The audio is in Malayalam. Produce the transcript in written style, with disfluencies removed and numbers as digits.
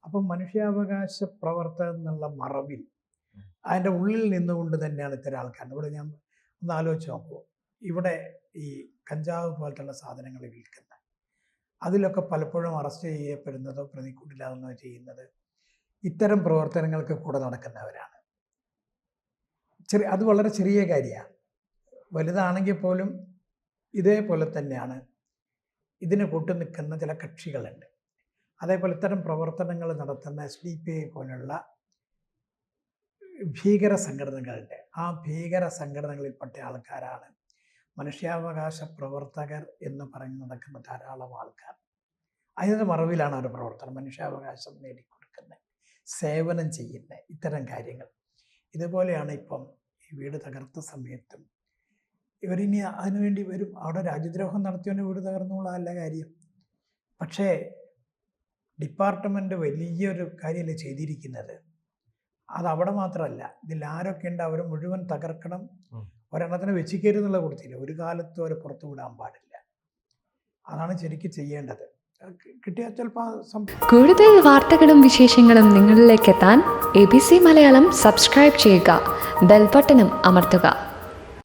അപ്പം മനുഷ്യാവകാശ പ്രവർത്തകർ എന്നുള്ള മറവിൽ അതിൻ്റെ ഉള്ളിൽ നിന്നുകൊണ്ട് തന്നെയാണ് ഇത്തരം ആൾക്കാർ. ഇവിടെ ഞാൻ ഒന്ന് ആലോചിച്ച് നോക്കുമോ, ഇവിടെ ഈ കഞ്ചാവ് പോലത്തുള്ള സാധനങ്ങൾ വിൽക്കുന്നത്, അതിലൊക്കെ പലപ്പോഴും അറസ്റ്റ് ചെയ്യപ്പെടുന്നതോ പ്രതിക്കൂട്ടിലാകുന്നതോ ചെയ്യുന്നത് ഇത്തരം പ്രവർത്തനങ്ങൾക്ക് കൂടെ നടക്കുന്നവരാണ്. അത് വളരെ ചെറിയ കാര്യമാണ്. വലുതാണെങ്കിൽ പോലും ഇതേപോലെ തന്നെയാണ് ഇതിന് കൂട്ടു നിൽക്കുന്ന ചില കക്ഷികളുണ്ട്. അതേപോലെ ഇത്തരം പ്രവർത്തനങ്ങൾ നടത്തുന്ന SDPI പോലുള്ള ഭീകര സംഘടനകളുണ്ട്. ആ ഭീകര സംഘടനകളിൽപ്പെട്ട ആൾക്കാരാണ് മനുഷ്യാവകാശ പ്രവർത്തകർ എന്ന് പറഞ്ഞ് നടക്കുന്ന ധാരാളം ആൾക്കാർ. അതിൻ്റെ മറവിലാണ് അവർ പ്രവർത്തനം, മനുഷ്യാവകാശം നേടിക്കൊടുക്കുന്നത്, സേവനം ചെയ്യുന്നത്, ഇത്തരം കാര്യങ്ങൾ. ഇതുപോലെയാണ് ഇപ്പം ഈ വീട് തകർത്ത സമയത്തും ഇവരിനി അതിനുവേണ്ടി വരും. അവിടെ രാജ്യദ്രോഹം നടത്തിയവൻ്റെ വീട് തകർന്നുകൊള്ളാല്ല കാര്യം. പക്ഷേ ഡിപ്പാർട്ട്മെൻറ്റ് വലിയൊരു കാര്യമല്ലേ ചെയ്തിരിക്കുന്നത്. അതവിടെ മാത്രമല്ല, ഇതിൽ ആരൊക്കെ ഉണ്ട് അവർ മുഴുവൻ തകർക്കണം. ഒരെണ്ണത്തിന് വെച്ചിക്കരുന്നുള്ള കൊടുത്തില്ല. ഒരു കാലത്തും അവരെ പുറത്തു വിടാൻ പാടില്ല. അതാണ് ശരിക്കും ചെയ്യേണ്ടത്. കിട്ടിയാൽ ചിലപ്പോൾ കൂടുതൽ വാർത്തകളും വിശേഷങ്ങളും നിങ്ങളിലേക്ക് എത്താൻ ABC മലയാളം സബ്സ്ക്രൈബ് ചെയ്യുക, ബെൽബട്ടനും അമർത്തുക.